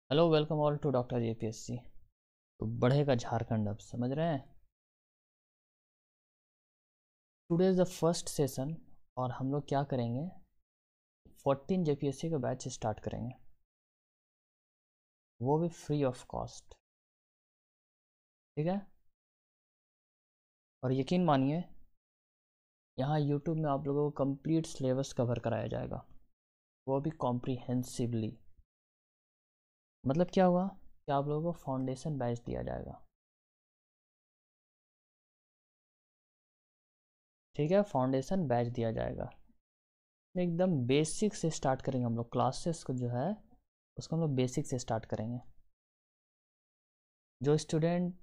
Hello welcome all to doctor JPSC. तो बढ़ेगा झारखंड, अब समझ रहे हैं। Today is the first session और हम लोग क्या करेंगे, 14 जेपीएससी का बैच स्टार्ट करेंगे, वो भी फ्री ऑफ कॉस्ट। ठीक है। और यकीन मानिए, यहाँ यूट्यूब में आप लोगों को कंप्लीट सिलेबस कवर कराया जाएगा, वो भी कॉम्प्रिहेंसिवली। मतलब क्या हुआ कि आप लोगों को फाउंडेशन बैच दिया जाएगा। ठीक है, फाउंडेशन बैच दिया जाएगा। एकदम बेसिक से स्टार्ट करेंगे हम लोग, क्लासेस को जो है उसको हम लोग बेसिक से स्टार्ट करेंगे। जो स्टूडेंट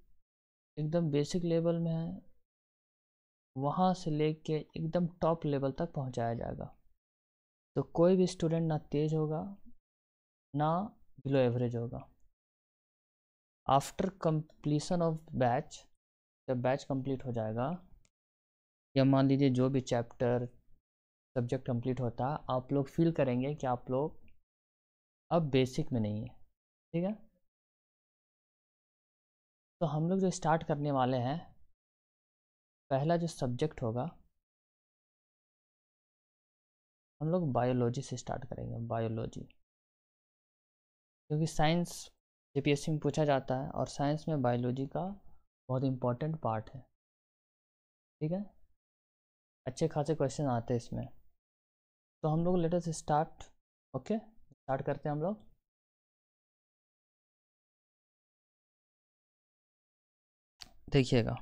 एकदम बेसिक लेवल में है वहाँ से लेके एकदम टॉप लेवल तक पहुँचाया जाएगा। तो कोई भी स्टूडेंट ना तेज होगा ना बिलो एवरेज होगा। आफ्टर कंप्लीशन ऑफ बैच, जब बैच कंप्लीट हो जाएगा या मान लीजिए जो भी चैप्टर सब्जेक्ट कंप्लीट होता है, आप लोग फील करेंगे कि आप लोग अब बेसिक में नहीं है। ठीक है। तो हम लोग जो स्टार्ट करने वाले हैं, पहला जो सब्जेक्ट होगा हम लोग बायोलॉजी से स्टार्ट करेंगे। बायोलॉजी, क्योंकि साइंस जेपीएससी में पूछा जाता है और साइंस में बायोलॉजी का बहुत इम्पोर्टेंट पार्ट है। ठीक है, अच्छे खासे क्वेश्चन आते हैं इसमें। तो हम लोग let us start. Okay, start करते हैं हम लोग। देखिएगा,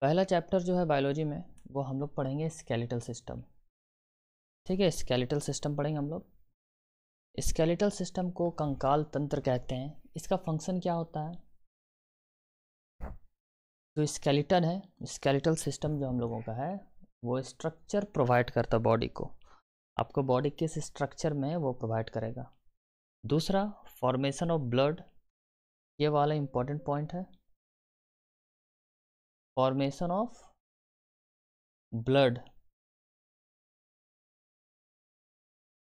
पहला चैप्टर जो है बायोलॉजी में वो हम लोग पढ़ेंगे स्केलेटल सिस्टम। ठीक है, स्केलेटल सिस्टम पढ़ेंगे हम लोग। स्केलेटल सिस्टम को कंकाल तंत्र कहते हैं। इसका फंक्शन क्या होता है, जो स्केलेटन है, स्केलेटल सिस्टम जो हम लोगों का है वो स्ट्रक्चर प्रोवाइड करता है बॉडी को। आपको बॉडी किस स्ट्रक्चर में है वो प्रोवाइड करेगा। दूसरा, फॉर्मेशन ऑफ ब्लड, ये वाला इंपॉर्टेंट पॉइंट है। फॉर्मेशन ऑफ ब्लड,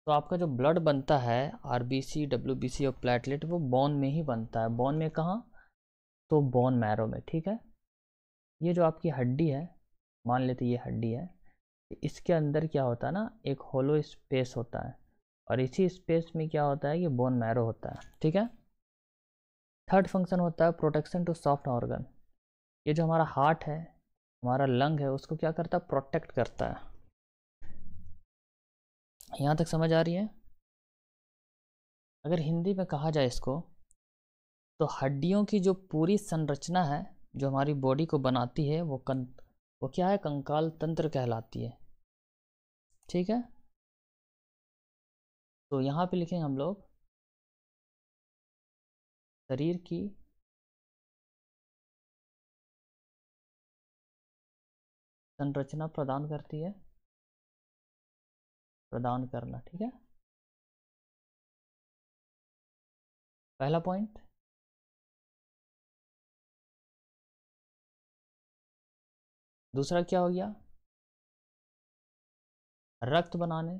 तो आपका जो ब्लड बनता है आरबीसी, डब्ल्यूबीसी और प्लेटलेट, वो बोन में ही बनता है। बोन में कहाँ, तो बोन मैरो में। ठीक है। ये जो आपकी हड्डी है, मान लेते ये हड्डी है, इसके अंदर क्या होता है ना, एक होलो स्पेस होता है और इसी स्पेस में क्या होता है, ये बोन मैरो होता है। ठीक है। थर्ड फंक्शन होता है प्रोटेक्शन टू सॉफ्ट ऑर्गन। ये जो हमारा हार्ट है, हमारा लंग है, उसको क्या करता है, प्रोटेक्ट करता है। यहाँ तक समझ आ रही है। अगर हिंदी में कहा जाए इसको, तो हड्डियों की जो पूरी संरचना है जो हमारी बॉडी को बनाती है वो क्या है, कंकाल तंत्र कहलाती है। ठीक है। तो यहाँ पे लिखेंगे हम लोग, शरीर की संरचना प्रदान करती है, प्रदान करना। ठीक है, पहला पॉइंट। दूसरा क्या हो गया, रक्त बनाने,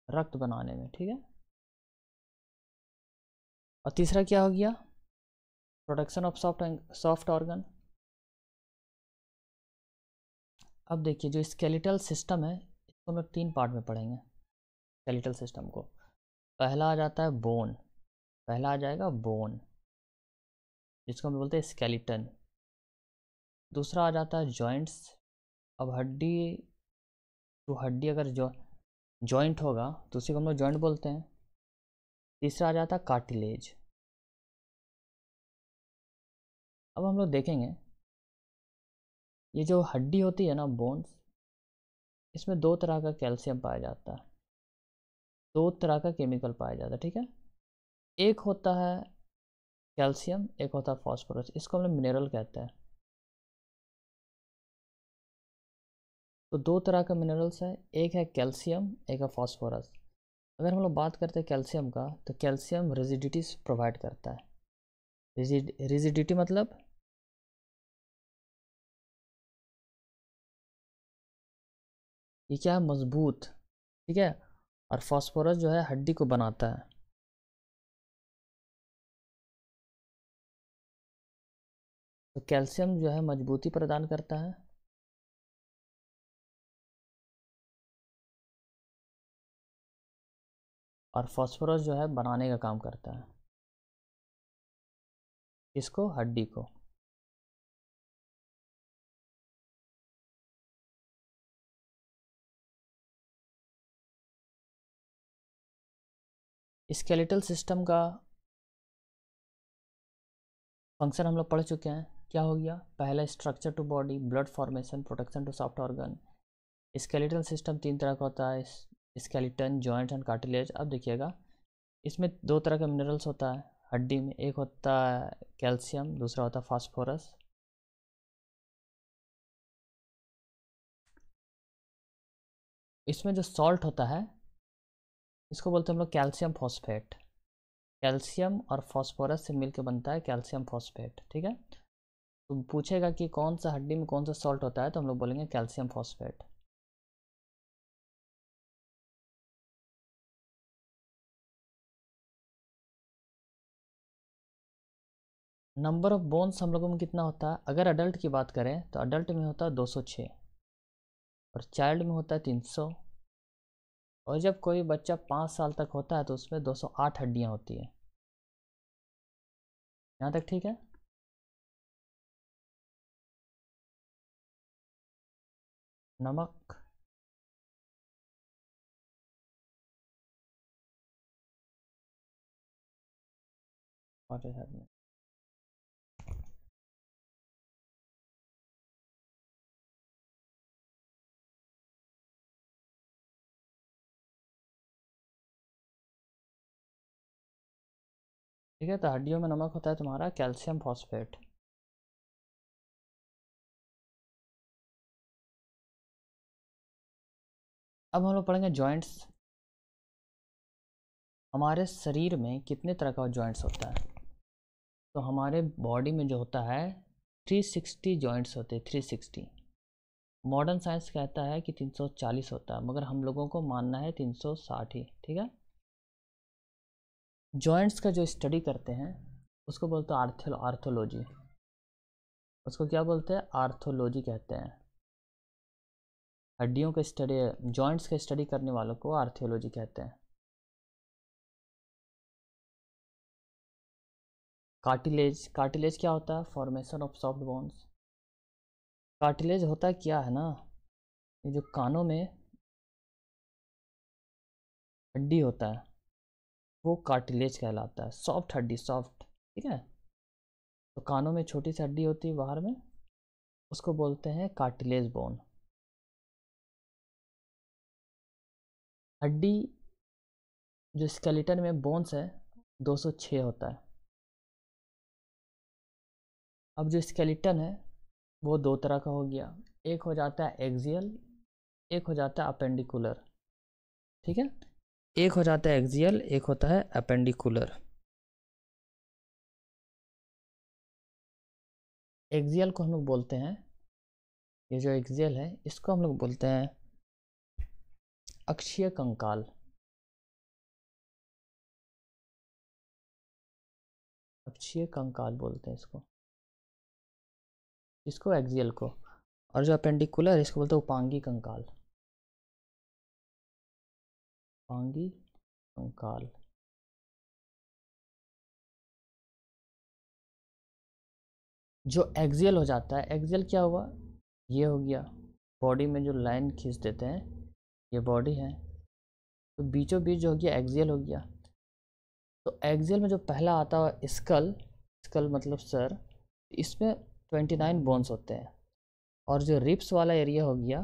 रक्त बनाने में। ठीक है। और तीसरा क्या हो गया, प्रोडक्शन ऑफ सॉफ्ट ऑर्गन। अब देखिए, जो स्केलेटल सिस्टम है इसको हम लोग तीन पार्ट में पढ़ेंगे। स्केलेटल सिस्टम को पहला आ जाता है बोन, पहला आ जाएगा बोन जिसको हम बोलते हैं स्केलेटन। दूसरा आ जाता है जॉइंट्स। अब हड्डी टू हड्डी अगर जॉइंट होगा तो उसी को हम लोग जॉइंट बोलते हैं। तीसरा आ जाता है कार्टिलेज। अब हम लोग देखेंगे, ये जो हड्डी होती है ना, बोन्स, इसमें दो तरह का कैल्शियम पाया जाता है, दो तरह का केमिकल पाया जाता है। ठीक है। एक होता है कैल्शियम, एक होता है फास्फोरस, इसको हम लोग मिनरल कहते हैं। तो दो तरह का मिनरल्स है, एक है कैल्शियम, एक है फास्फोरस। अगर हम लोग बात करते हैं कैल्शियम का, तो कैल्शियम रिजिडिटी प्रोवाइड करता है। रिजिडिटी मतलब ये क्या है, मजबूत। ठीक है। और फास्फोरस जो है हड्डी को बनाता है। तो कैल्शियम जो है मजबूती प्रदान करता है, और फास्फोरस जो है बनाने का काम करता है। इसको हड्डी को। स्केलेटल सिस्टम का फंक्शन हम लोग पढ़ चुके हैं। क्या हो गया? पहला structure to body, blood formation, protection to soft organ. Skeletal system तीन तरह का होता है, स्केलेटन, जॉइंट एंड कार्टिलेज। अब देखिएगा, इसमें दो तरह का मिनरल्स होता है हड्डी में, एक होता है कैल्शियम, दूसरा होता है फास्फोरस। इसमें जो सॉल्ट होता है इसको बोलते हैं हम लोग कैल्शियम फॉस्फेट। कैल्शियम और फास्फोरस से मिलकर बनता है कैल्शियम फॉस्फेट, ठीक है। तो पूछेगा कि कौन सा हड्डी में कौन सा सॉल्ट होता है, तो हम लोग बोलेंगे calcium phosphate. Number of bones हम लोगों में कितना होता है? अगर अडल्ट की बात करें तो अडल्ट में होता है 206, और चाइल्ड में होता है 300, और जब कोई बच्चा 5 साल तक होता है तो उसमें 208 हड्डियां होती है। यहाँ तक ठीक है? नमक, और ठीक है। तो हड्डियों में नमक होता है तुम्हारा कैल्शियम फॉस्फेट। अब हम लोग पढ़ेंगे जॉइंट्स। हमारे शरीर में कितने तरह का जॉइंट्स होता है? तो हमारे बॉडी में जो होता है 360 जॉइंट्स होते हैं, 360। मॉडर्न साइंस कहता है कि 340 होता है, मगर हम लोगों को मानना है 360 ही, ठीक है। जॉइंट्स का जो स्टडी करते हैं उसको बोलते हैं आर्थोलॉजी। उसको क्या बोलते हैं? आर्थोलॉजी कहते हैं। हड्डियों के स्टडी, जॉइंट्स के स्टडी करने वालों को आर्थियोलॉजी कहते हैं। कार्टिलेज, कार्टिलेज क्या होता है? Formation of soft bones. Cartilage होता है क्या है ना, ये जो कानों में हड्डी होता है वो कार्टिलेज कहलाता है, सॉफ्ट हड्डी, सॉफ्ट, ठीक है। तो कानों में छोटी सी हड्डी होती है बाहर में, उसको बोलते हैं कार्टिलेज बोन। हड्डी जो स्केलेटन में बोन्स है 206 होता है। अब जो स्केलेटन है वो दो तरह का हो गया, एक हो जाता है एक्सियल, एक हो जाता है अपेंडिकुलर, ठीक है। एक हो जाता है एक्सियल, एक होता है अपेंडिकुलर। एक्सियल को हम लोग बोलते हैं, ये जो एक्सियल है इसको हम लोग बोलते हैं अक्षीय कंकाल। अक्षीय कंकाल बोलते हैं इसको एक्सियल को। और जो अपेंडिकुलर इसको बोलते हैं उपांगी कंकाल। उपांगी कंकाल। जो एक्सियल हो जाता है, एक्सियल क्या हुआ? ये हो गया, बॉडी में जो लाइन खींच देते हैं, ये बॉडी है, तो बीचों बीच जो हो गया एक्सियल हो गया। तो एक्सियल में जो पहला आता है स्कल, स्कल मतलब सर, इसमें 29 बोन्स होते हैं। और जो रिप्स वाला एरिया हो गया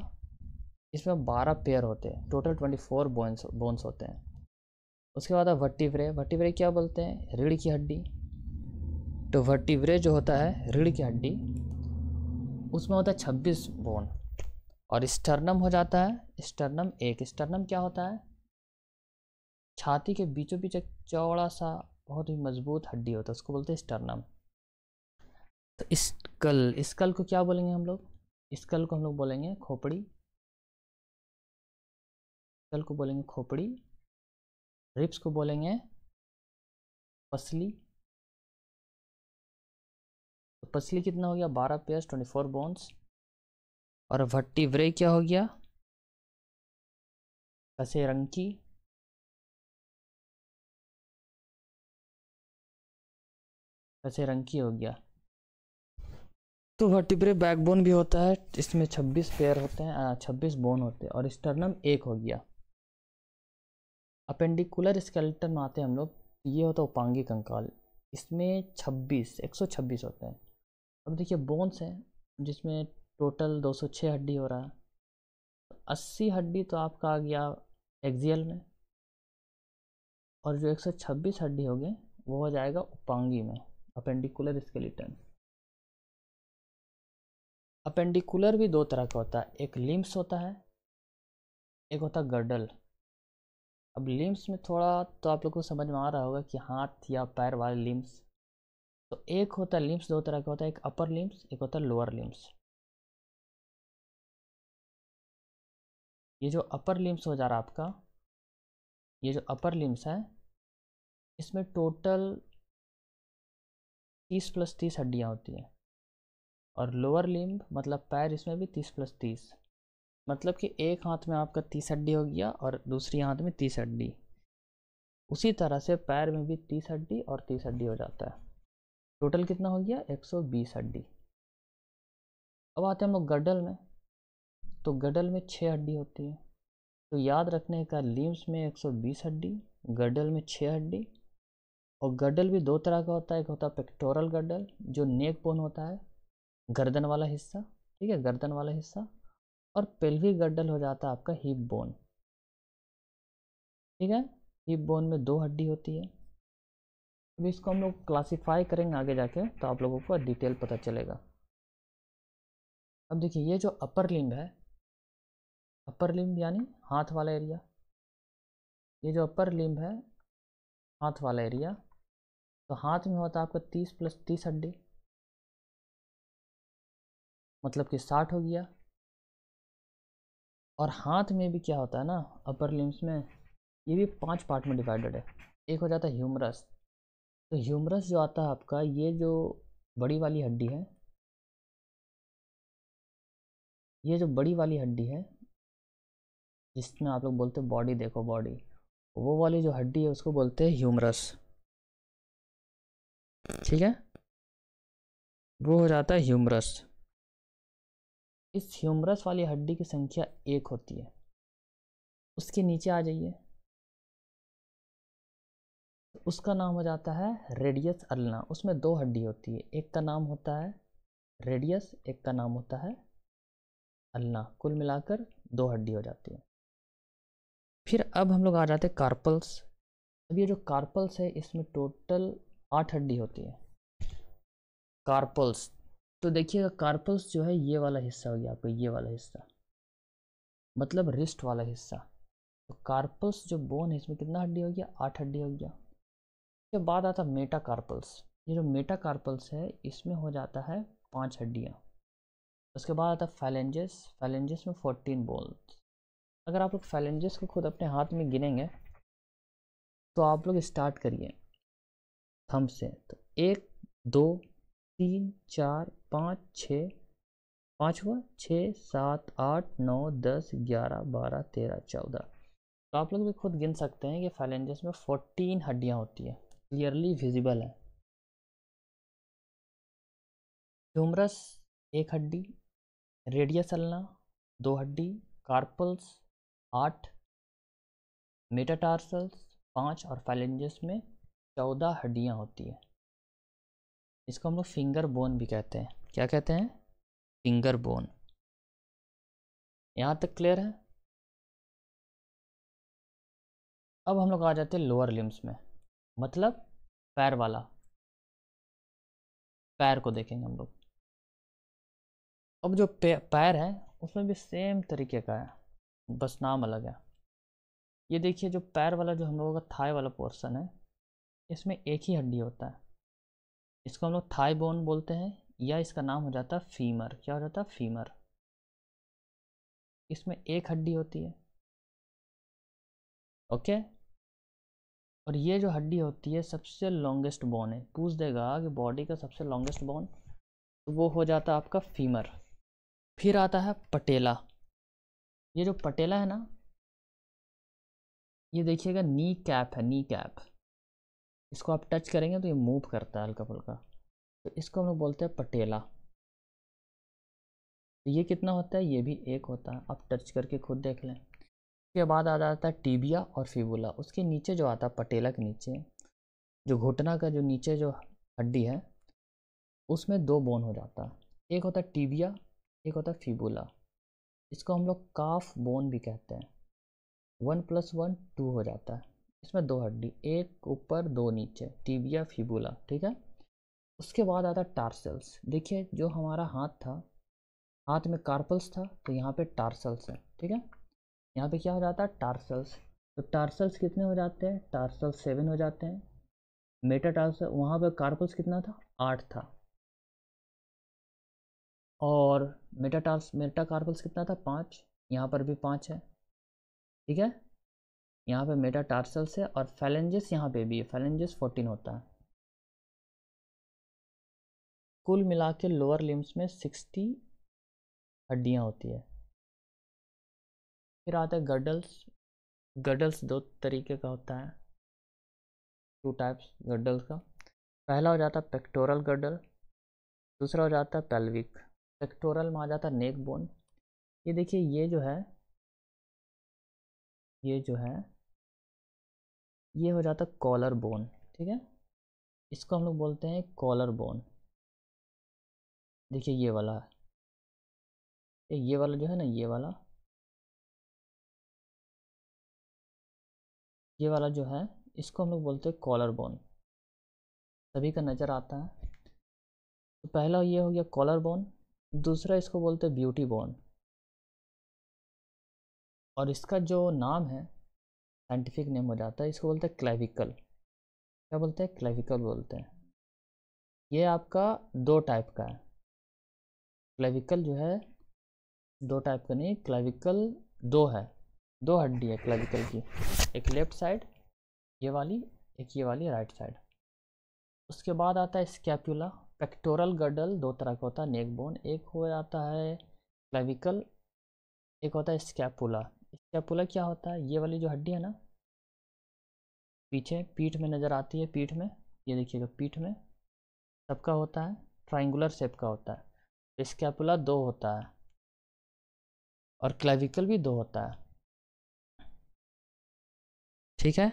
इसमें 12 पेयर होते हैं, टोटल 24 बोन्स होते हैं। उसके बाद वर्टिब्रे, वर्टिब्रे क्या बोलते हैं? रीढ़ की हड्डी। तो वर्टिब्रे जो होता है रीढ़ की हड्डी, उसमें होता है 26 बोन। और स्टर्नम हो जाता है, स्टर्नम एक, स्टर्नम क्या होता है? छाती के बीचों बीच एक चौड़ा सा बहुत ही मजबूत हड्डी होता है, उसको बोलते हैं स्टर्नम। तो स्कल, स्कल को क्या बोलेंगे हम लोग? स्कल को हम लोग बोलेंगे खोपड़ी। स्कल को बोलेंगे खोपड़ी। रिब्स को बोलेंगे पसली। तो पसली कितना हो गया, 12 पेयर्स 24 बोन्स। और वर्टिब्रे क्या हो गया, कशेरुकी। कशेरुकी हो गया। तो वर्टिब्रे बैकबोन भी होता है, इसमें 26 पेयर होते हैं, 26 बोन होते हैं। और स्टर्नम एक हो गया। अपेंडिकुलर स्केलेटन में आते हैं हम लोग, ये होता है उपांगी कंकाल, इसमें 126 होते हैं। अब देखिए बोन्स हैं जिसमें टोटल 206 हड्डी हो रहा है। 80 हड्डी तो आपका आ गया एक्सियल में, और जो 126 हड्डी हो गए वो हो जाएगा उपांगी में, अपेंडिकुलर स्केलेटन। अपेंडिकुलर भी दो तरह का होता है, एक लिम्स होता है, एक होता है गर्डल। अब लिम्स में थोड़ा तो आप लोग को समझ में आ रहा होगा कि हाथ या पैर वाले लिम्स। तो एक होता है लिम्स, दो तरह का होता है, एक अपर लिम्स, एक होता है लोअर लिम्स। ये जो अपर लिम्स हो जा रहा है आपका, ये जो अपर लिम्स है इसमें टोटल 30 + 30 हड्डियाँ होती हैं। और लोअर लिम्ब मतलब पैर, इसमें भी 30 + 30, मतलब कि एक हाथ में आपका 30 हड्डी हो गया और दूसरी हाथ में 30 हड्डी। उसी तरह से पैर में भी 30 हड्डी और 30 हड्डी हो जाता है। टोटल कितना हो गया, 120 हड्डी। अब आते हैं हम लोग गडल में। तो गडल में 6 हड्डी होती है। तो याद रखने का, लिम्स में 120 हड्डी, गडल में 6 हड्डी। और गडल भी दो तरह का होता है, एक होता है पेक्टोरल गडल जो नेक बोन होता है, गर्दन वाला हिस्सा, ठीक है, गर्दन वाला हिस्सा। और पेल्विक गडल हो जाता है आपका हिप बोन, ठीक है। हिप बोन में 2 हड्डी होती है। अब इसको हम लोग क्लासीफाई करेंगे आगे जाके, तो आप लोगों को डिटेल पता चलेगा। अब देखिए ये जो अपर लिम्ब है, अपर लिम्ब यानी हाथ वाला एरिया, ये जो अपर लिम्ब है हाथ वाला एरिया, तो हाथ में होता है आपका 30 + 30 हड्डी, मतलब कि 60 हो गया। और हाथ में भी क्या होता है ना, अपर लिम्स में, ये भी 5 पार्ट में डिवाइडेड है। एक हो जाता है ह्यूमरस। तो ह्यूमरस जो आता है आपका, ये जो बड़ी वाली हड्डी है, ये जो बड़ी वाली हड्डी है जिसमें आप लोग बोलते हैं बॉडी, देखो बॉडी, वो वाली जो हड्डी है उसको बोलते हैं ह्यूमरस, ठीक है। वो हो जाता है ह्यूमरस। इस ह्यूमरस वाली हड्डी की संख्या 1 होती है। उसके नीचे आ जाइए, उसका नाम हो जाता है रेडियस अल्ना। उसमें 2 हड्डी होती है, एक का नाम होता है रेडियस, एक का नाम होता है अल्ना। कुल मिलाकर 2 हड्डी हो जाती है। फिर अब हम लोग आ जाते हैं कार्पल्स। अब ये जो कार्पल्स है इसमें टोटल 8 हड्डी होती है, कार्पल्स। तो देखिएगा कार्पल्स जो है ये वाला हिस्सा हो गया आपको, ये वाला हिस्सा मतलब रिस्ट वाला हिस्सा। तो कार्पल्स जो बोन है इसमें कितना हड्डी हो गया, 8 हड्डी हो गया। उसके बाद आता है मेटाकार्पल्स। ये जो मेटाकार्पल्स है इसमें हो जाता है 5 हड्डियाँ। उसके बाद आता है फैलेंजेस। फैलेंजेस में 14 बोन्स। अगर आप लोग फैलेंजेस को खुद अपने हाथ में गिनेंगे तो आप लोग स्टार्ट करिए थंब से। तो 1 2 3 4 5 6, 5 हुआ, 6 7 8 9 10 11 12 13 14। तो आप लोग भी खुद गिन सकते हैं कि फैलेंजेस में 14 हड्डियाँ होती है, क्लियरली विजिबल है। ह्यूमरस 1 हड्डी, रेडियस अल्ना 2 हड्डी, कार्पल्स 8, मेटाटार्सल्स 5 और फैलेंजेस में 14 हड्डियाँ होती है। इसको हम लोग फिंगर बोन भी कहते हैं। क्या कहते हैं, फिंगर बोन। यहाँ तक क्लियर है। अब हम लोग आ जाते हैं लोअर लिम्स में, मतलब पैर वाला। पैर को देखेंगे हम लोग। अब जो पैर है उसमें भी सेम तरीके का है, बस नाम अलग है। ये देखिए जो पैर वाला, जो हम लोगों का थाई वाला पोर्शन है, इसमें एक ही हड्डी होता है। इसको हम लोग थाई बोन बोलते हैं, या इसका नाम हो जाता है फीमर। क्या हो जाता है, फीमर। इसमें एक हड्डी होती है, ओके। और ये जो हड्डी होती है सबसे लॉन्गेस्ट बोन है। पूछ देगा कि बॉडी का सबसे लॉन्गेस्ट बोन, तो वो हो जाता है आपका फीमर। फिर आता है पटेला। ये जो पटेला है ना, ये देखिएगा नी कैप है, नी कैप। इसको आप टच करेंगे तो ये मूव करता है हल्का फुल्का, तो इसको हम लोग बोलते हैं पटेला। तो ये कितना होता है, ये भी एक होता है, आप टच करके खुद देख लें। उसके बाद आ जाता है टीबिया और फिबुला। उसके नीचे जो आता है पटेला के नीचे, जो घुटना का जो नीचे जो हड्डी है, उसमें दो बोन हो जाता है। एक होता है टीबिया, एक होता है फिबुला। इसको हम लोग काफ बोन भी कहते हैं। 1+1 2 हो जाता है। इसमें दो हड्डी, एक ऊपर दो नीचे, टिबिया फिबुला, ठीक है। उसके बाद आता है टार्सल्स। देखिए जो हमारा हाथ था, हाथ में कार्पल्स था, तो यहाँ पे टार्सल्स है, ठीक है। यहाँ पे क्या हो जाता है, टार्सल्स। तो टार्सल्स कितने हो जाते हैं, टार्सल्स 7 हो जाते हैं। मेटाटार्सल, वहाँ पे कार्पल्स कितना था, 8 था। और मेटाकार्पल्स कितना था, 5। यहाँ पर भी 5 है, ठीक है। यहाँ पे मेटाटार्सल्स है, और फैलेंजेस यहाँ पे भी है, फैलेंजेस 14 होता है। कुल मिला के लोअर लिम्स में 60 हड्डियाँ होती है। फिर आता है गडल्स। गडल्स दो तरीके का होता है, 2 टाइप्स गडल्स का। पहला हो जाता है पेक्टोरल गडल, दूसरा हो जाता है पेल्विक। पेक्टोरल में आ जाता है नेक बोन। ये देखिए, ये जो है, ये जो है, ये हो जाता है कॉलर बोन, ठीक है। इसको हम लोग बोलते हैं कॉलर बोन। देखिए ये वाला है, ये वाला जो है ना, ये वाला जो है, इसको हम लोग बोलते हैं कॉलर बोन। सभी का नज़र आता है। तो पहला ये हो गया कॉलर बोन, दूसरा इसको बोलते हैं ब्यूटी बोन। और इसका जो नाम है, साइंटिफिक नेम हो जाता है, इसको बोलते हैं क्लेविकल। क्या बोलते हैं, क्लेविकल बोलते हैं। ये आपका दो टाइप का है। क्लेविकल जो है दो टाइप का नहीं, क्लेविकल दो है, दो हड्डी है क्लेविकल की, एक लेफ्ट साइड ये वाली, एक ये वाली राइट साइड। उसके बाद आता है स्कैपुला। पेक्टोरल गडल दो तरह का होता है, नेक बोन। एक हो जाता है क्लेविकल, एक होता है स्कैपुला। स्कैपुला क्या होता है, ये वाली जो हड्डी है ना, पीछे पीठ में नज़र आती है, पीठ में, ये देखिएगा पीठ में सबका होता है, ट्राइंगुलर शेप का होता है। स्कैपुला दो होता है, और क्लेविकल भी दो होता है, ठीक है।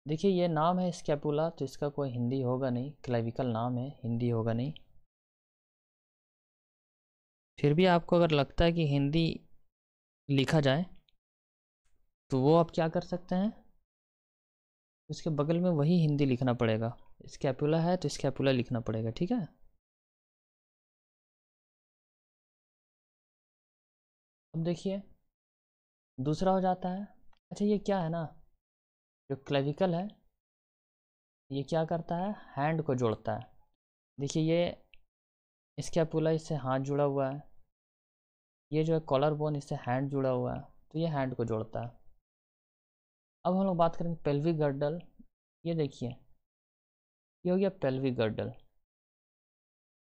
देखिए ये नाम है स्कैपुला, तो इसका कोई हिंदी होगा नहीं, क्लेविकल नाम है, हिंदी होगा नहीं। फिर भी आपको अगर लगता है कि हिंदी लिखा जाए, तो वो आप क्या कर सकते हैं, उसके बगल में वही हिंदी लिखना पड़ेगा। स्कैपुला है तो स्कैपुला लिखना पड़ेगा, ठीक है। अब देखिए दूसरा हो जाता है, अच्छा ये क्या है ना, जो क्लेविकल है, ये क्या करता है, हैंड को जोड़ता है। देखिए ये स्कैपुला, इससे हाथ जुड़ा हुआ है, ये जो है कॉलर बोन, इससे हैंड जुड़ा हुआ है, तो ये हैंड को जोड़ता है। अब हम लोग बात करेंगे पेल्विक गर्डल। ये देखिए, ये हो गया पेल्विक गर्डल।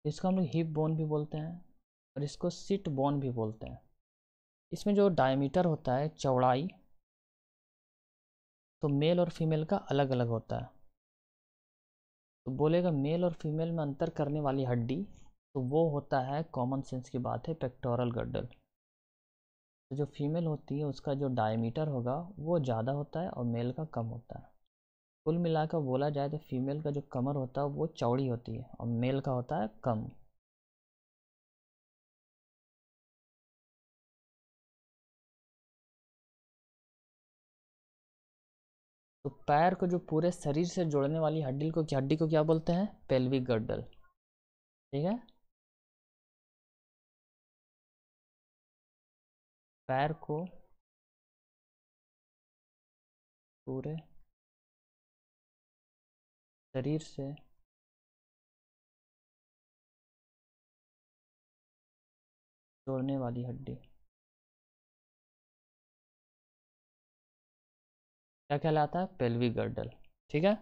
इसको हम लोग हिप बोन भी बोलते हैं, और इसको सिट बोन भी बोलते हैं। इसमें जो डायमीटर होता है, चौड़ाई, तो मेल और फीमेल का अलग अलग होता है। तो बोलेगा मेल और फीमेल में अंतर करने वाली हड्डी, तो वो होता है, कॉमन सेंस की बात है, पेक्टोरल गर्डल। तो जो फीमेल होती है उसका जो डायमीटर होगा वो ज़्यादा होता है, और मेल का कम होता है। कुल मिलाकर बोला जाए तो फीमेल का जो कमर होता है वो चौड़ी होती है, और मेल का होता है कम। तो पैर को जो पूरे शरीर से जोड़ने वाली हड्डी को क्या बोलते हैं, पेल्विक गर्डल, ठीक है। पैर को पूरे शरीर से जोड़ने वाली हड्डी क्या कहलाता है? Pelvic girdle. ठीक है,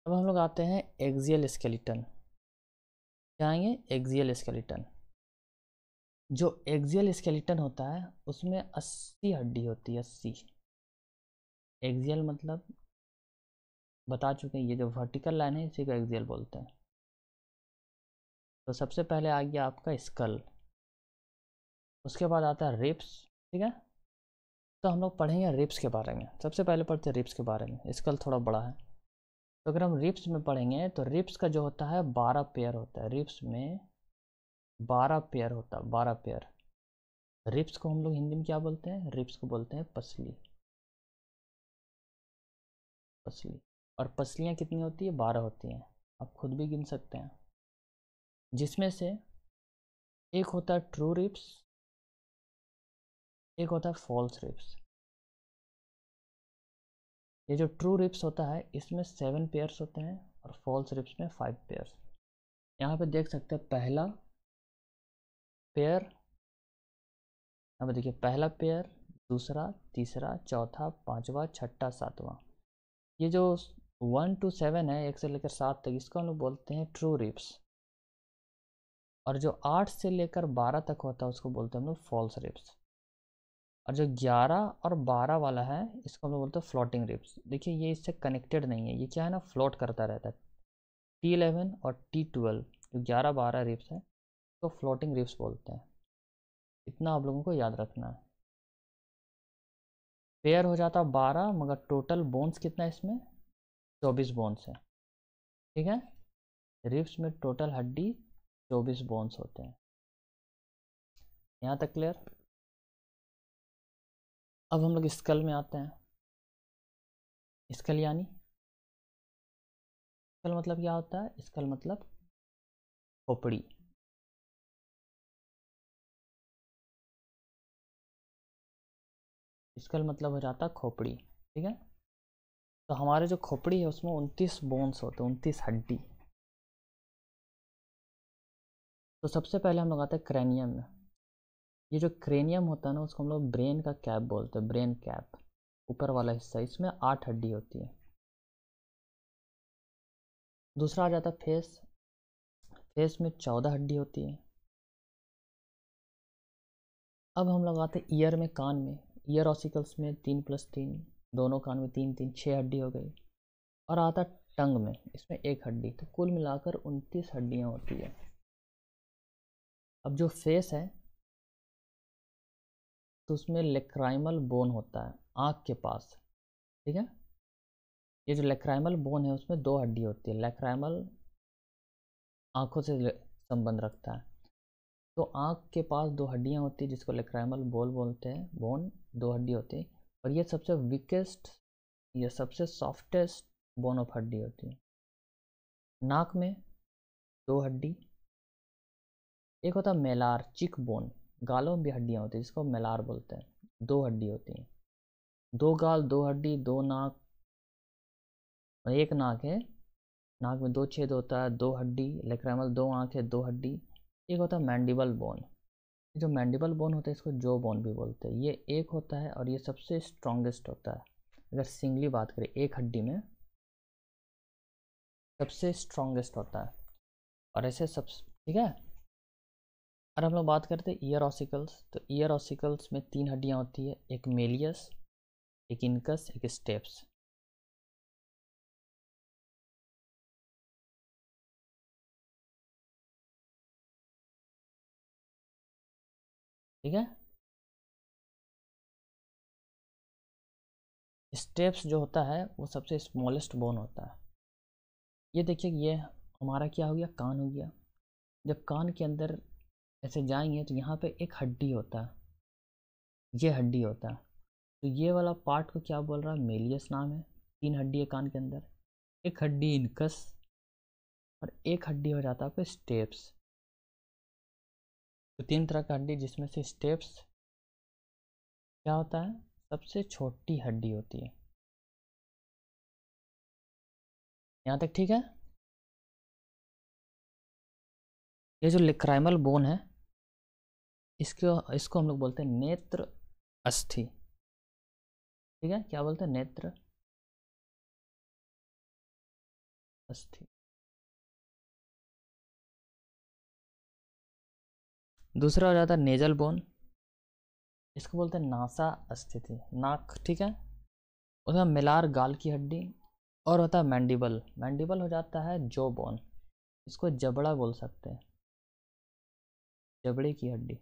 अब हम लोग आते हैं एक्सियल स्केलेटन। क्या आएंगे? Axial skeleton. जो एक्सियल स्केलेटन होता है उसमें 80 हड्डी होती है, 80। एक्सियल मतलब बता चुके हैं, ये जो वर्टिकल लाइन है इसी को एक्सियल बोलते हैं। तो सबसे पहले आ गया आपका स्कल, उसके बाद आता है रिब्स। ठीक है, तो हम लोग पढ़ेंगे रिब्स के बारे में। सबसे पहले पढ़ते हैं रिब्स के बारे में, स्कल थोड़ा बड़ा है। तो अगर हम रिब्स में पढ़ेंगे तो रिब्स का जो होता है 12 पेयर होता है। रिब्स में 12 पेयर होता है, 12 पेयर। रिब्स को हम लोग हिंदी में क्या बोलते हैं? रिब्स को बोलते हैं पसली। पसली। और पसलियाँ कितनी होती है? 12 होती हैं। आप खुद भी गिन सकते हैं, जिसमें से एक होता है ट्रू रिब्स, एक होता है फॉल्स रिब्स। ये जो ट्रू रिब्स होता है इसमें 7 पेयर्स होते हैं और फॉल्स रिब्स में 5 पेयर्स। यहाँ पे देख सकते हैं पहला पेयर, यहाँ पे देखिए पहला पेयर, दूसरा, तीसरा, चौथा, पांचवा, छठा, सातवां। ये जो 1 to 7 है, 1 से लेकर 7 तक, इसको हम लोग बोलते हैं ट्रू रिब्स। और जो 8 से लेकर 12 तक होता है उसको बोलते हैं हम लोग फॉल्स रिब्स। और जो 11 और 12 वाला है इसको हम लोग बोलते हैं फ्लोटिंग रिब्स। देखिए ये इससे कनेक्टेड नहीं है, ये क्या है ना, फ्लोट करता रहता है। T11 और T12 जो 11-12 रिब्स है तो फ्लोटिंग रिब्स बोलते हैं। इतना आप लोगों को याद रखना है। पेयर हो जाता 12, मगर टोटल बोन्स कितना है इसमें? 24 बोन्स है। ठीक है, रिब्स में टोटल हड्डी 24 बोन्स होते हैं। यहाँ तक क्लियर? अब हम लोग स्कल में आते हैं। स्कल यानी, स्कल मतलब क्या होता है? स्कल मतलब खोपड़ी। स्कल मतलब हो जाता है खोपड़ी। ठीक है, तो हमारे जो खोपड़ी है उसमें 29 बोन्स होते हैं, 29 हड्डी। तो सबसे पहले हम लोग आते हैं क्रेनियम में। ये जो क्रेनियम होता है ना उसको हम लोग ब्रेन का कैप बोलते हैं, ब्रेन कैप, ऊपर वाला हिस्सा। इसमें 8 हड्डी होती है। दूसरा आ जाता है फेस। फेस में 14 हड्डी होती है। अब हम लोग आते हैं ईयर में, कान में। ईयर ऑसिकल्स में 3+3, दोनों कान में 3-3, 6 हड्डी हो गई। और आता टंग में, इसमें 1 हड्डी। तो कुल मिलाकर 29 हड्डियाँ होती है। अब जो फेस है तो उसमें लेक्राइमल बोन होता है आँख के पास। ठीक है, ये जो लेक्राइमल बोन है उसमें 2 हड्डी होती है। लेक्राइमल आँखों से संबंध रखता है, तो आँख के पास 2 हड्डियाँ होती है जिसको लेक्राइमल बोल बोलते हैं, बोन। 2 हड्डी होती है, और ये सबसे वीकेस्ट, ये सबसे सॉफ्टेस्ट बोन ऑफ हड्डी होती है। नाक में 2 हड्डी। एक होता है मेलार, चिक बोन। गालों में भी हड्डियाँ होती है जिसको मेलार बोलते हैं। 2 हड्डी होती हैं। 2 गाल, 2 हड्डी, 2 नाक, 1 नाक है। नाक में 2 छेद होता है, 2 हड्डी। लेक्राइमल 2 आँख है, 2 हड्डी। एक होता है मैंडिबल बोन। जो मैंडिबल बोन होता है इसको जो बोन भी बोलते हैं। ये एक होता है और ये सबसे स्ट्रॉन्गेस्ट होता है। अगर सिंगली बात करें एक हड्डी में, सबसे स्ट्रॉन्गेस्ट होता है। और ऐसे सब, ठीक है। और हम लोग बात करते हैं ईयर ऑसिकल्स। तो ईयर ऑसिकल्स में 3 हड्डियाँ होती है, एक मेलियस, एक इनकस, एक स्टेप्स। ठीक है, स्टेप्स जो होता है वो सबसे स्मॉलेस्ट बोन होता है। ये देखिए, ये हमारा क्या हो गया? कान हो गया। जब कान के अंदर ऐसे जाएंगे तो यहाँ पे एक हड्डी होता है, ये हड्डी होता है। तो ये वाला पार्ट को क्या बोल रहा है? मेलियस नाम है। 3 हड्डी है कान के अंदर, एक हड्डी इनकस, और एक हड्डी हो जाता है आपका स्टेप्स। तो 3 तरह का हड्डी, जिसमें से स्टेप्स क्या होता है? सबसे छोटी हड्डी होती है। यहाँ तक ठीक है? ये जो लिक्राइमल बोन है इसको हम लोग बोलते हैं नेत्र अस्थि। ठीक है, क्या बोलते हैं? नेत्र अस्थि। दूसरा हो जाता है नेजल बोन, इसको बोलते हैं नासा अस्थिति, नाक। ठीक है, उसमें मिलार गाल की हड्डी, और होता है मैंडिबल। मैंडिबल हो जाता है जो बोन, इसको जबड़ा बोल सकते हैं, जबड़े की हड्डी,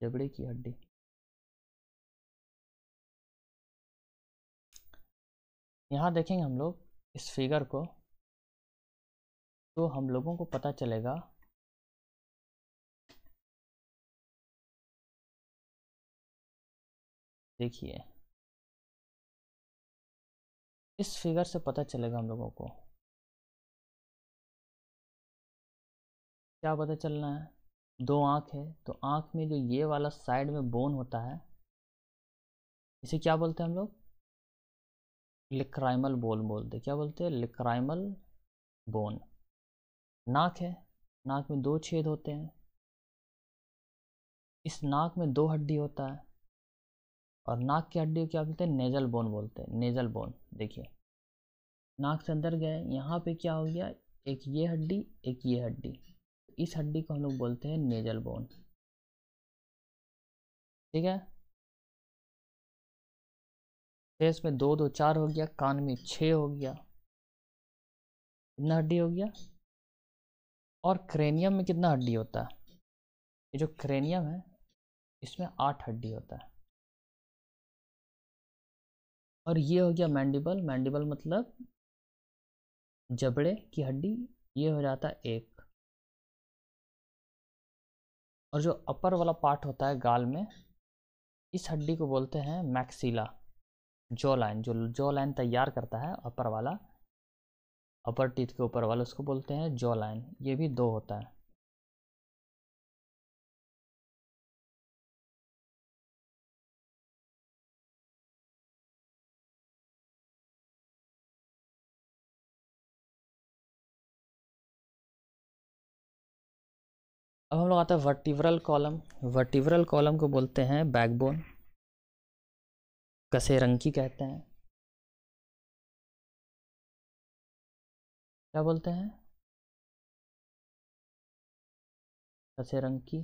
जबड़े की हड्डी। यहाँ देखेंगे हम लोग इस फिगर को, तो हम लोगों को पता चलेगा देखिए इस फिगर से पता चलेगा हम लोगों को क्या पता चलना है। दो आँख है, तो आँख में जो ये वाला साइड में बोन होता है इसे क्या बोलते हैं हम लोग? लिक्राइमल बोन बोलते हैं। क्या बोलते हैं? लिक्राइमल बोन। नाक है, नाक में दो छेद होते हैं, इस नाक में दो हड्डी होता है, और नाक की हड्डी को क्या बोलते हैं? नेजल बोन बोलते हैं, नेजल बोन। देखिए नाक से अंदर गए, यहाँ पे क्या हो गया? एक ये हड्डी, एक ये हड्डी, इस हड्डी को हम लोग बोलते हैं नेजल बोन। ठीक है, फेस में दो दो चार हो गया, कान में 6 हो गया, कितना हड्डी हो गया? और क्रेनियम में कितना हड्डी होता है? ये जो क्रेनियम है इसमें 8 हड्डी होता है। और ये हो गया मैंडिबल। मैंडिबल मतलब जबड़े की हड्डी, ये हो जाता है 1। और जो अपर वाला पार्ट होता है गाल में, इस हड्डी को बोलते हैं मैक्सिला। जॉ लाइन, जो जॉ लाइन तैयार करता है अपर वाला, अपर टीथ के ऊपर वाला, उसको बोलते हैं जॉ लाइन। ये भी 2 होता है। अब हम लोग आते हैं वर्टिब्रल कॉलम। वर्टिब्रल कॉलम को बोलते हैं बैकबोन, कसेरंकी कहते हैं। क्या बोलते हैं? कसेरंकी।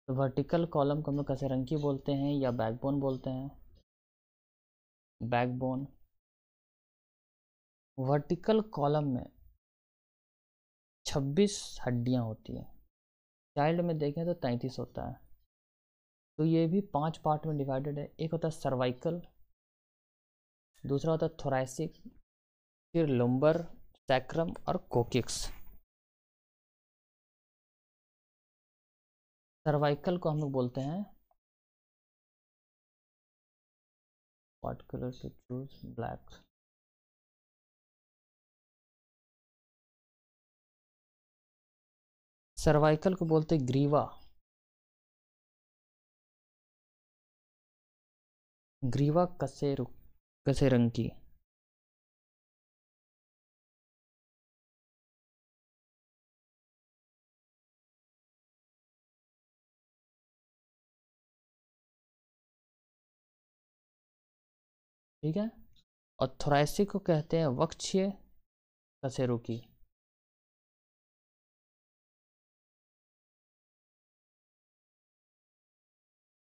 तो वर्टिकल कॉलम को हम लोग कसेरंकी बोलते हैं या बैकबोन बोलते हैं। बैकबोन। वर्टिकल कॉलम में 26 हड्डियां होती हैं, चाइल्ड में देखें तो 33 होता है। तो ये भी 5 पार्ट में डिवाइडेड है। एक होता है सर्वाइकल, दूसरा होता है थोरैसिक, फिर लुम्बर, सैक्रम और कोकिक्स। सर्वाइकल को हम लोग बोलते हैं particular to choose black. Cervical को बोलते हैं ग्रीवा। ग्रीवा कसेरंकी। ठीक है, और थोरैसिक को कहते हैं वक्षीय कशेरुकी।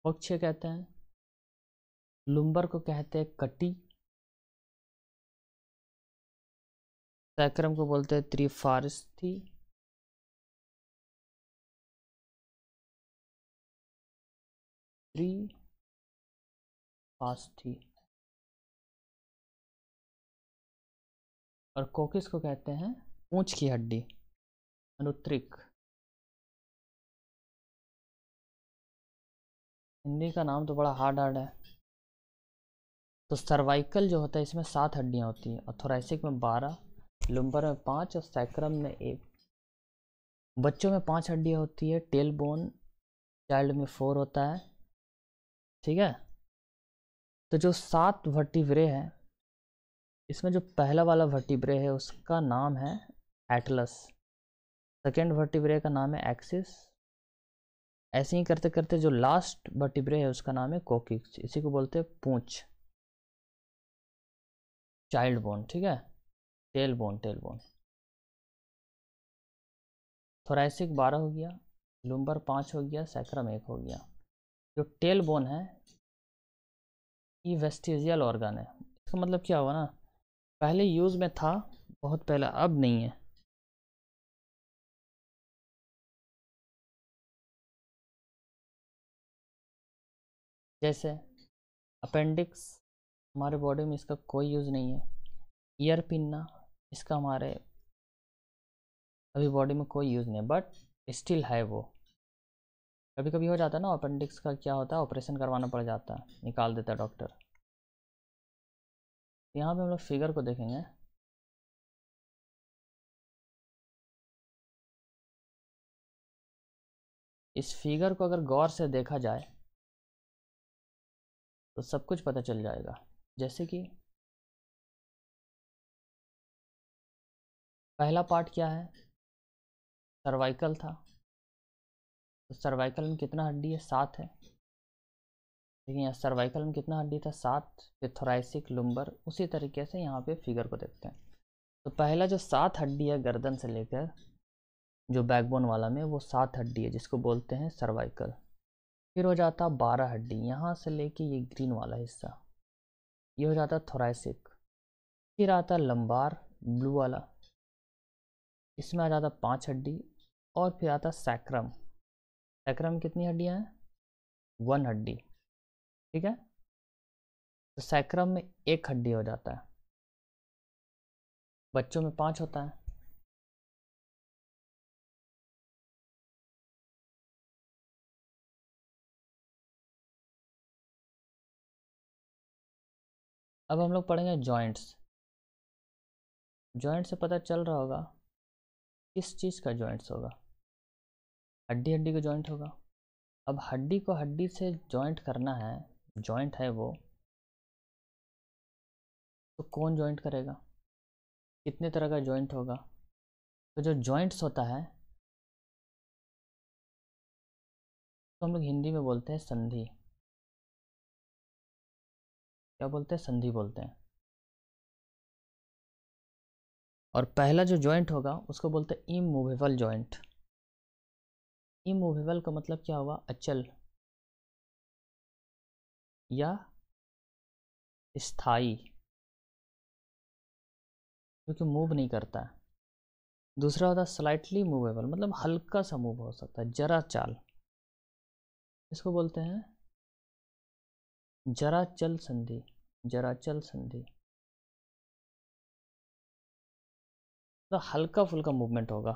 वक्षीय कहते हैं। लुम्बर को कहते हैं कटी। सैक्रम को बोलते हैं त्रिफारस्थी। त्रिफास्थी। और कोकिस को कहते हैं पूंछ की हड्डी, अनुत्रिक। हिंदी का नाम तो बड़ा हार्ड हार्ड है। तो सर्वाइकल जो होता है इसमें 7 हड्डियां होती हैं, और थोरैसिक में 12, लुम्बर में 5 और सैक्रम में 1। बच्चों में 5 हड्डियां होती है, टेल बोन। चाइल्ड में 4 होता है। ठीक है, तो जो 7 वर्टिब्रे हैं इसमें जो पहला वाला वर्टिब्रे है उसका नाम है एटलस, सेकेंड वर्टिब्रे का नाम है एक्सिस, ऐसे ही करते करते जो लास्ट वर्टिब्रे है उसका नाम है कोकिक्स, इसी को बोलते हैं पूंछ, चाइल्ड बोन, ठीक है, tail bone, tail bone. Thoracic 12 हो गया, लुम्बर 5 हो गया, सैक्रम 1 हो गया। जो टेल बोन है ये वेस्टिजियल ऑर्गन है। इसका मतलब क्या हुआ ना, पहले यूज़ में था बहुत पहले, अब नहीं है। जैसे अपेंडिक्स, हमारे बॉडी में इसका कोई यूज़ नहीं है। ईयर पिन्ना, इसका हमारे अभी बॉडी में कोई यूज़ नहीं है, बट स्टिल है वो। कभी कभी हो जाता है ना, अपेंडिक्स का क्या होता है, ऑपरेशन करवाना पड़ जाता है, निकाल देता है डॉक्टर। यहाँ पे हम लोग फिगर को देखेंगे। इस फिगर को अगर गौर से देखा जाए तो सब कुछ पता चल जाएगा। जैसे कि पहला पार्ट क्या है, सर्वाइकल था, तो सर्वाइकल में कितना हड्डी है, 7 है। लेकिन यहाँ सर्वाइकल में कितना हड्डी था, 7। फिर थोरैसिक, लुम्बर, उसी तरीके से यहाँ पे फिगर को देखते हैं। तो पहला जो 7 हड्डी है गर्दन से लेकर जो बैकबोन वाला में, वो 7 हड्डी है जिसको बोलते हैं सर्वाइकल। फिर हो जाता 12 हड्डी, यहाँ से लेके ये ग्रीन वाला हिस्सा, ये हो जाता थोरैसिक। फिर आता लंबार, ब्लू वाला, इसमें आ जाता 5 हड्डी। और फिर आता सैक्रम, सैक्रम में कितनी हड्डियाँ हैं, 1 हड्डी, ठीक है। तो सैक्रम में 1 हड्डी हो जाता है, बच्चों में 5 होता है। अब हम लोग पढ़ेंगे जॉइंट्स। जॉइंट से पता चल रहा होगा किस चीज़ का जॉइंट्स होगा, हड्डी हड्डी का जॉइंट होगा। अब हड्डी को हड्डी से जॉइंट करना है, जॉइंट है वो, तो कौन जॉइंट करेगा, कितने तरह का जॉइंट होगा। तो जो जॉइंट्स होता है तो हम लोग हिंदी में बोलते हैं संधि। क्या बोलते हैं, संधि बोलते हैं। और पहला जो जॉइंट होगा उसको बोलते हैं इमूवेबल जॉइंट। इमूवेबल का मतलब क्या हुआ, अचल या स्थाई, क्योंकि मूव नहीं करता है। दूसरा होता है स्लाइटली मूवेबल, मतलब हल्का सा मूव हो सकता है, जरा चाल, इसको बोलते हैं जरा चल संधि, जरा चल संधि, तो हल्का फुल्का मूवमेंट होगा।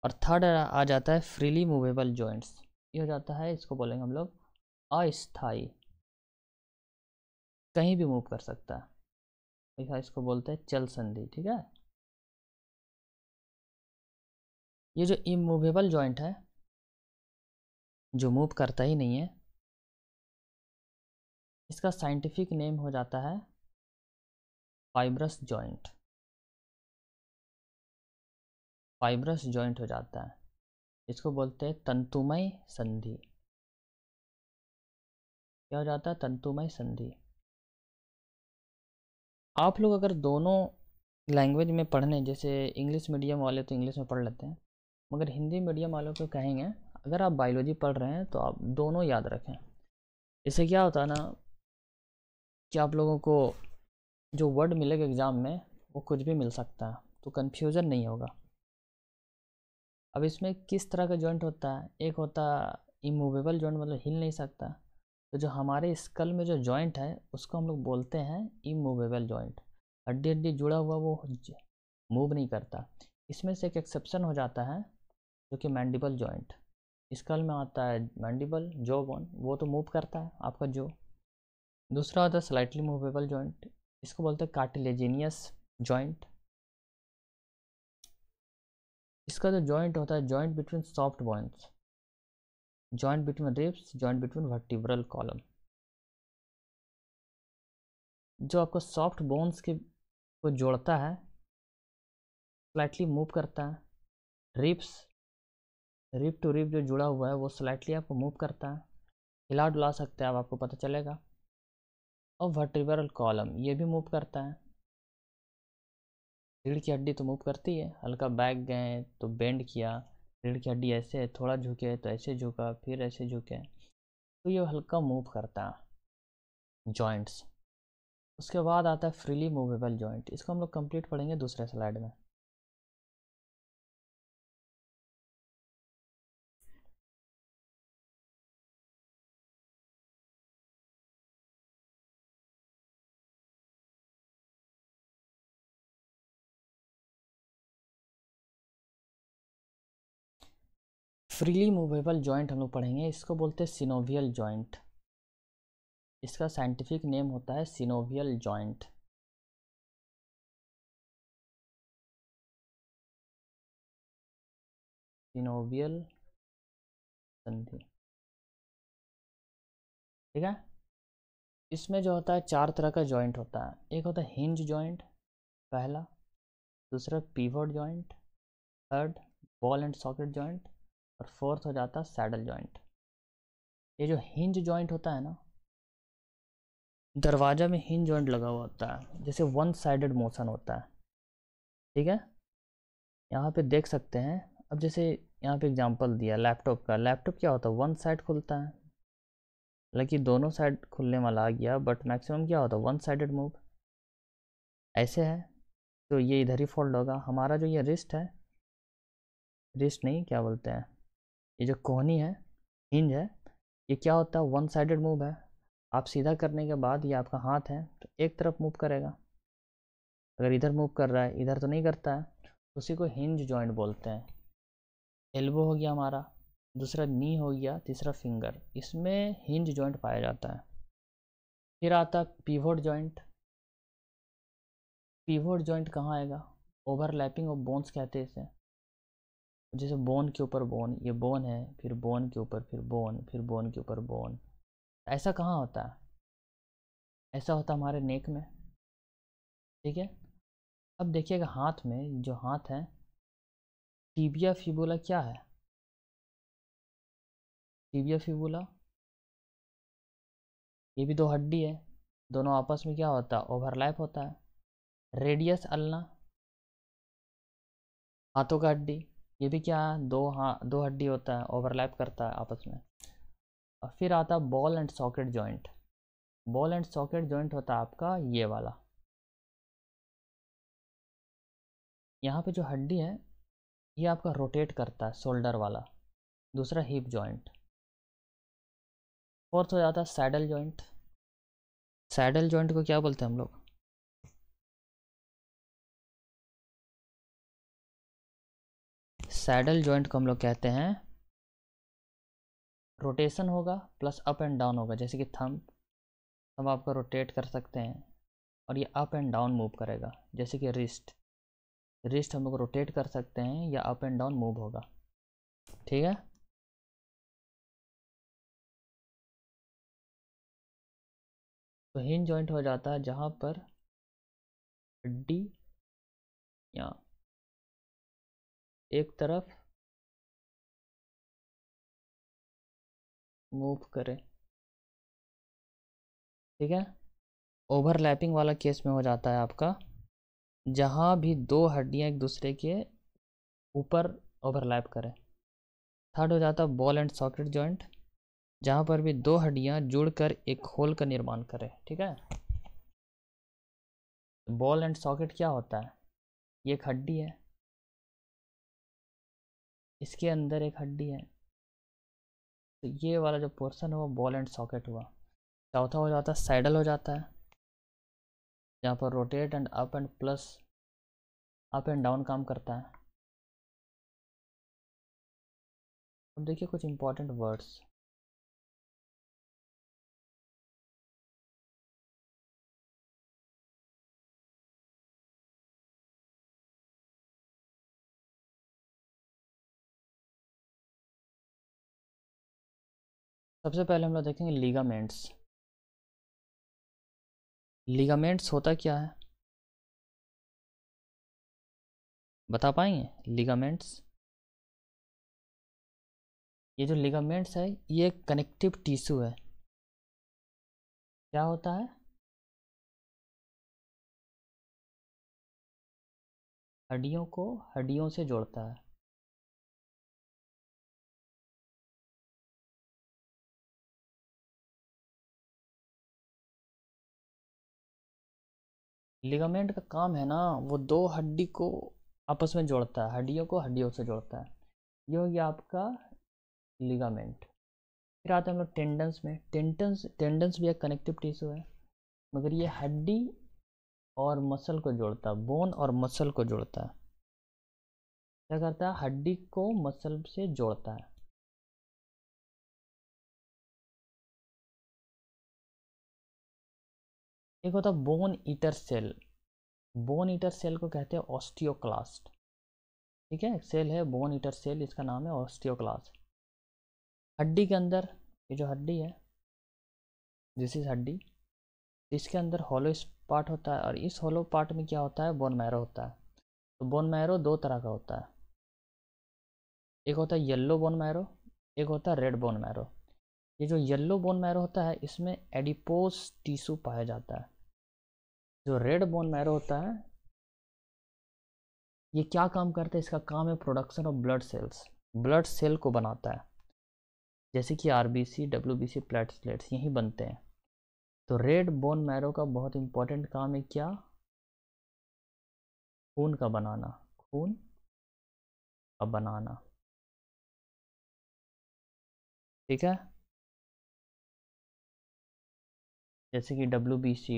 और थर्ड आ जाता है फ्रीली मूवेबल जॉइंट्स, ये हो जाता है, इसको बोलेंगे हम लोग अस्थाई, कहीं भी मूव कर सकता है, इसको बोलते हैं चल संधि, ठीक है। ये जो इमूवेबल जॉइंट है, जो मूव करता ही नहीं है, इसका साइंटिफिक नेम हो जाता है फाइब्रस जॉइंट, फाइब्रस जॉइंट हो जाता है, इसको बोलते हैं तंतुमय संधि। क्या हो जाता है, तंतुमय संधि। आप लोग अगर दोनों लैंग्वेज में पढ़ने, जैसे इंग्लिश मीडियम वाले तो इंग्लिश में पढ़ लेते हैं, मगर हिंदी मीडियम वालों को कहेंगे अगर आप बायोलॉजी पढ़ रहे हैं तो आप दोनों याद रखें। इससे क्या होता है ना कि आप लोगों को जो वर्ड मिलेगा एग्ज़ाम में वो कुछ भी मिल सकता है, तो कन्फ्यूज़न नहीं होगा। अब इसमें किस तरह का जॉइंट होता है, एक होता है इमूवेबल जॉइंट, मतलब हिल नहीं सकता, तो जो हमारे स्कल में जो जॉइंट है उसको हम लोग बोलते हैं इमूवेबल जॉइंट, हड्डी हड्डी जुड़ा हुआ, वो मूव नहीं करता। इसमें से एक एक्सेप्शन हो जाता है जो कि मैंडिबल जॉइंट, स्कल में आता है मैंडिबल, जॉ बोन, वो तो मूव करता है आपका जॉ। दूसरा होता है स्लाइटली मूवेबल जॉइंट, इसको बोलते हैं कार्टिलेजिनियस जॉइंट। इसका जो जॉइंट होता है, joint between soft bones, joint between ribs, joint between vertebral column. जो आपको सॉफ्ट बोन्स के को जोड़ता है, स्लाइटली मूव करता है। रिप्स, रिप टू रिप जो जुड़ा हुआ है वो स्लाइटली आपको मूव करता है, हिला डुला सकते हैं आप, आपको पता चलेगा। और वर्टिब्रल कॉलम ये भी मूव करता है। रीढ़ की हड्डी तो मूव करती है, हल्का बैक गए तो बेंड किया, रीढ़ की हड्डी ऐसे है, थोड़ा झुके तो ऐसे झुका, फिर ऐसे झुके, तो ये हल्का मूव करता है जॉइंट्स। उसके बाद आता है फ्रीली मूवेबल जॉइंट, इसको हम लोग कंप्लीट पढ़ेंगे दूसरे स्लाइड में। फ्रीली मूवेबल जॉइंट हम लोग पढ़ेंगे, इसको बोलते हैं सिनोवियल जॉइंट। इसका साइंटिफिक नेम होता है सिनोवियल जॉइंट। सिनोवियल संधि, ठीक है। इसमें जो होता है 4 तरह का जॉइंट होता है। एक होता है हिंज जॉइंट, पहला। दूसरा pivot joint, third ball and socket joint, और फोर्थ हो जाता है सैडल जॉइंट। ये जो हिंज जॉइंट होता है ना, दरवाजा में हिंज जॉइंट लगा हुआ होता है, जैसे वन साइडेड मोशन होता है, ठीक है। यहाँ पे देख सकते हैं, अब जैसे यहाँ पे एग्जांपल दिया लैपटॉप का। लैपटॉप क्या होता है, वन साइड खुलता है, हालांकि दोनों साइड खुलने वाला आ गया, बट मैक्सिमम क्या होता है, वन साइडेड मूव। ऐसे है तो ये इधर ही फोल्ड होगा। हमारा जो ये रिस्ट है, रिस्ट नहीं क्या बोलते हैं, ये जो कोहनी है, हिंज है, ये क्या होता है, वन साइडेड मूव है। आप सीधा करने के बाद ये आपका हाथ है तो एक तरफ मूव करेगा, अगर इधर मूव कर रहा है, इधर तो नहीं करता है, उसी को हिंज जॉइंट बोलते हैं। एल्बो हो गया हमारा, दूसरा नी हो गया, तीसरा फिंगर, इसमें हिंज जॉइंट पाया जाता है। फिर आता पिवोट जॉइंट। पिवोट जॉइंट कहाँ आएगा, ओवरलैपिंग ऑफ बोन्स कहते हैं इसे। जैसे बोन के ऊपर बोन, ये बोन है, फिर बोन के ऊपर फिर बोन, फिर बोन के ऊपर बोन। ऐसा कहाँ होता है, ऐसा होता है हमारे नेक में, ठीक है। अब देखिएगा हाथ में, जो हाथ है, टिबिया फिबुला क्या है, टिबिया फिबुला ये भी दो हड्डी है, दोनों आपस में क्या होता है, ओवरलैप होता है। रेडियस अल्ना, हाथों का हड्डी, ये भी क्या है, दो हड्डी होता है, ओवरलैप करता है आपस में। और फिर आता है ball and socket joint. Ball and socket joint होता है आपका ये वाला, यहाँ पे जो हड्डी है ये आपका रोटेट करता है, शोल्डर वाला। दूसरा हिप जॉइंट। फोर्थ हो जाता है सैडल जॉइंट। सैडल जॉइंट को क्या बोलते हैं हम लोग, सैडल जॉइंट को हम लोग कहते हैं, रोटेशन होगा प्लस अप एंड डाउन होगा, जैसे कि थंब, थंब आपका रोटेट कर सकते हैं और ये अप एंड डाउन मूव करेगा। जैसे कि रिस्ट, रिस्ट हम लोग रोटेट कर सकते हैं या अप एंड डाउन मूव होगा, ठीक है। तो हिंज जॉइंट हो जाता है जहाँ पर हड्डी या एक तरफ मूव करे, ठीक है। ओवरलैपिंग वाला केस में हो जाता है आपका जहाँ भी दो हड्डियाँ एक दूसरे के ऊपर ओवरलैप करें। थर्ड हो जाता है बॉल एंड सॉकेट जॉइंट, जहाँ पर भी दो हड्डियाँ जुड़कर एक होल का निर्माण करें, ठीक है। बॉल एंड सॉकेट क्या होता है, ये एक हड्डी है, इसके अंदर एक हड्डी है, तो ये वाला जो पोर्शन है वो बॉल एंड सॉकेट हुआ। चौथा हो जाता है सैडल हो जाता है, जहाँ पर rotate and up and plus up and down calm करता है। अब देखिए कुछ इंपॉर्टेंट वर्ड्स। सबसे पहले हम लोग देखेंगे लिगामेंट्स। लिगामेंट्स होता क्या है, बता पाएंगे? लिगामेंट्स, ये जो लिगामेंट्स है ये कनेक्टिव टिश्यू है। क्या होता है? हड्डियों को हड्डियों से जोड़ता है। लिगामेंट का काम है ना, वो दो हड्डी को आपस में जोड़ता है, हड्डियों को हड्डियों से जोड़ता है। ये हो गया आपका लिगामेंट। फिर आते हैं हम लोग टेंडन्स में। टेंडन्स भी एक कनेक्टिव टिश्यू है, मगर ये हड्डी और मसल को जोड़ता है, बोन और मसल को जोड़ता है। क्या करता है? हड्डी को मसल से जोड़ता है। एक होता है bone eater cell. Bone eater cell को कहते हैं ऑस्टियोक्लास्ट। ठीक है, एक सेल है बोन ईटर सेल, इसका नाम है ऑस्टियोक्लास्ट। हड्डी के अंदर, ये जो हड्डी है, दिस इज हड्डी, इसके अंदर हॉलो पार्ट होता है, और इस हॉलो पार्ट में क्या होता है? बोन मैरो होता है। तो बोन मैरो दो तरह का होता है, एक होता है येलो बोन मैरो, एक होता है रेड बोन मैरो। ये जो येलो बोन मैरो होता है इसमें एडिपोज टिश्यू पाया जाता है। जो रेड बोन मैरो होता है ये क्या काम करता है? इसका काम है production of blood cells, blood cell को बनाता है, जैसे कि आरबीसी, डब्ल्यूबीसी, प्लेटलेट्स यही बनते हैं। तो रेड बोन मैरो का बहुत इंपॉर्टेंट काम है क्या? खून का बनाना, खून का बनाना। ठीक है, जैसे कि डब्ल्यूबीसी,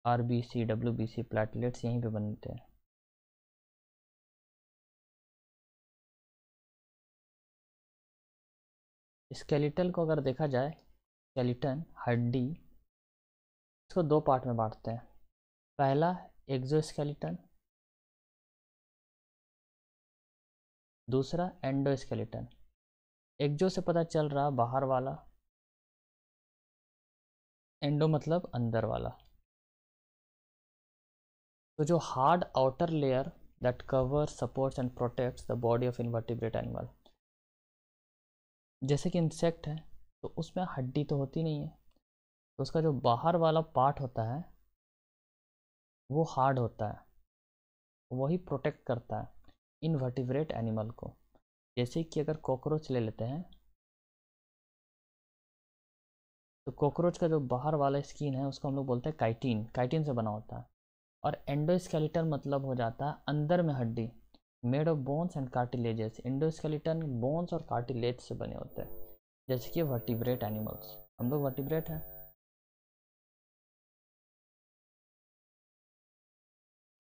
आरबीसी, डब्ल्यूबीसी, प्लेटलेट्स यहीं पे बनते हैं। स्केलेटल को अगर देखा जाए, स्केलेटन हड्डी, इसको दो पार्ट में बांटते हैं। पहला एक्सोस्केलेटन, दूसरा एंडोस्केलेटन। एक्सो से पता चल रहा बाहर वाला, एंडो मतलब अंदर वाला। तो जो hard outer layer that cover supports and protects the body of invertebrate animal, जैसे कि इंसेक्ट है तो उसमें हड्डी तो होती नहीं है, तो उसका जो बाहर वाला पार्ट होता है वो हार्ड होता है, वही प्रोटेक्ट करता है इनवर्टिब्रेट एनिमल को। जैसे कि अगर कॉकरोच ले लेते हैं, तो कॉकरोच का जो बाहर वाला स्किन है उसको हम लोग बोलते हैं काइटिन, काइटिन से बना होता है। और एंडोस्केलेटन मतलब हो जाता है अंदर में हड्डी, made of bones and cartilages. Endoskeleton bones और कार्टिलेज से बने होते हैं, जैसे कि वर्टिब्रेट एनिमल्स, हम लोग वर्टिब्रेट हैं।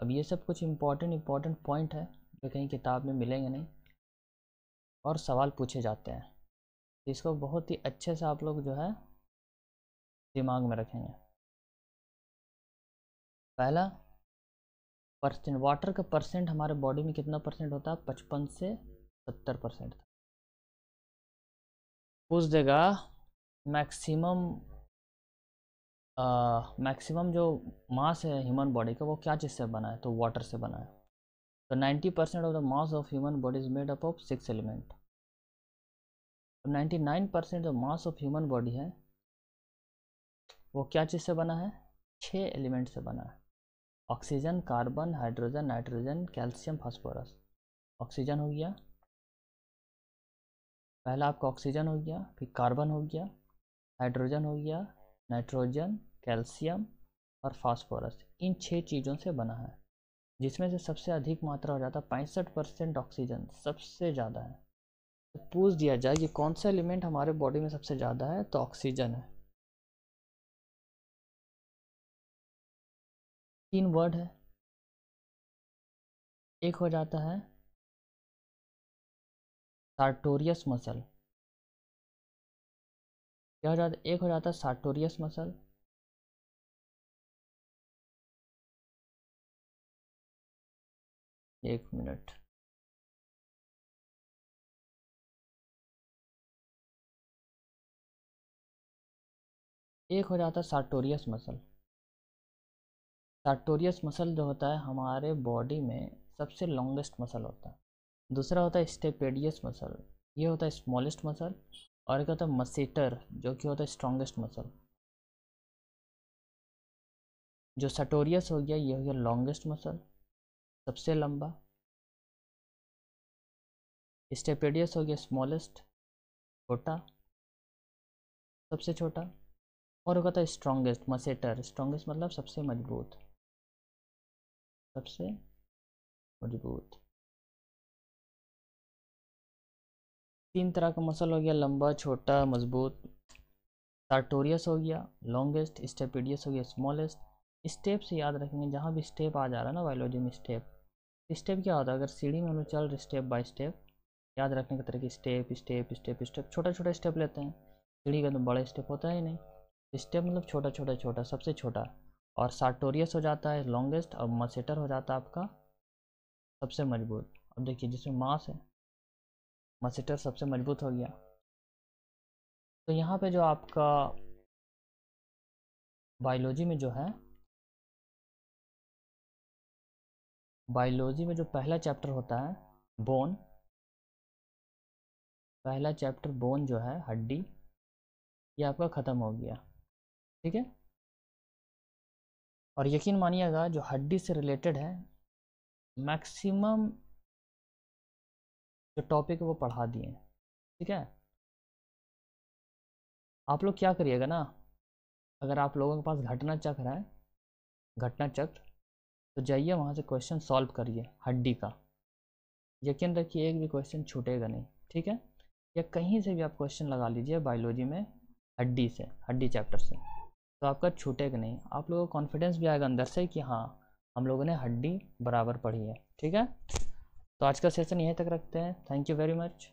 अब ये सब कुछ इंपॉर्टेंट पॉइंट है जो कहीं किताब में मिलेंगे नहीं, और सवाल पूछे जाते हैं, तो इसको बहुत ही अच्छे से आप लोग जो है दिमाग में रखेंगे। पहला, परसेंट, वाटर का परसेंट हमारे बॉडी में कितना परसेंट होता है? 55 से 70%। पूछ देगा मैक्सिमम, मैक्सिमम जो मास है ह्यूमन बॉडी का वो क्या चीज़ से बना है? तो वाटर से बना है। तो 90% of the mass of human body is made up of 6 element. तो 99% जो मास ऑफ ह्यूमन बॉडी है वो क्या चीज़ से बना है? 6 एलिमेंट से बना है। Oxygen, carbon, hydrogen, nitrogen, calcium, phosphorus. Oxygen हो गया, पहला आपका ऑक्सीजन हो गया, फिर कार्बन हो गया, हाइड्रोजन हो गया, नाइट्रोजन, कैल्शियम और फास्फोरस। इन 6 चीज़ों से बना है, जिसमें से सबसे अधिक मात्रा हो जाता है 65% ऑक्सीजन सबसे ज़्यादा है। तो पूछ दिया जाए कि कौन सा एलिमेंट हमारे बॉडी में सबसे ज़्यादा है, तो ऑक्सीजन है। 3 वर्ड है, एक हो जाता है सार्टोरियस मसल, क्या हो जाता है? एक हो जाता है सार्टोरियस मसल, एक मिनट, एक हो जाता है सार्टोरियस मसल। सार्टोरियस मसल जो होता है हमारे बॉडी में सबसे लॉन्गेस्ट मसल होता है। दूसरा होता है स्टेपेडियस मसल, ये होता है स्मॉलेस्ट मसल। और एक होता है मसेटर, जो कि होता है स्ट्रॉन्गेस्ट मसल। जो सटोरियस हो गया, ये हो गया लॉन्गेस्ट मसल, सबसे लंबा। स्टेपेडियस हो गया स्मॉलेस्ट, छोटा, सबसे छोटा। और एक होता है स्ट्रॉन्गेस्ट मसेटर, स्ट्रॉन्गेस्ट मतलब सबसे मजबूत, सबसे मजबूत। तीन तरह का मसल हो गया, लंबा, छोटा, मजबूत। सार्टोरियस हो गया लॉन्गेस्ट, स्टेपिडियस हो गया स्मॉलेस्ट। स्टेप से याद रखेंगे, जहाँ भी स्टेप आ जा रहा है ना बायोलॉजी में, स्टेप। स्टेप क्या होता है? अगर सीढ़ी में हम लोग चल रहे स्टेप बाय स्टेप, याद रखने के तरीके स्टेप स्टेप स्टेप स्टेप, छोटा छोटा स्टेप लेते हैं। सीढ़ी का तो बड़ा स्टेप होता ही नहीं। स्टेप मतलब छोटा छोटा छोटा, सबसे छोटा। और सार्टोरियस हो जाता है लॉन्गेस्ट, और मसेटर हो जाता है आपका सबसे मजबूत। अब देखिए जिसमें मास है, मसेटर सबसे मजबूत हो गया। तो यहाँ पे जो आपका बायोलॉजी में जो है, बायोलॉजी में जो पहला चैप्टर होता है बोन, पहला चैप्टर बोन जो है हड्डी, ये आपका ख़त्म हो गया। ठीक है। और यकीन मानिएगा जो हड्डी से रिलेटेड है, मैक्सिमम जो टॉपिक है वो पढ़ा दिए। ठीक है। आप लोग क्या करिएगा ना, अगर आप लोगों के पास घटना चक्र है, घटना चक्र, तो जाइए वहाँ से क्वेश्चन सॉल्व करिए हड्डी का। यकीन रखिए एक भी क्वेश्चन छूटेगा नहीं। ठीक है। या कहीं से भी आप क्वेश्चन लगा लीजिए बायोलॉजी में, हड्डी से, हड्डी चैप्टर से, तो आपका छूटेगा नहीं। आप लोगों को कॉन्फिडेंस भी आएगा अंदर से कि हाँ हम लोगों ने हड्डी बराबर पढ़ी है। ठीक है। तो आज का सेशन यहीं तक रखते हैं। Thank you very much.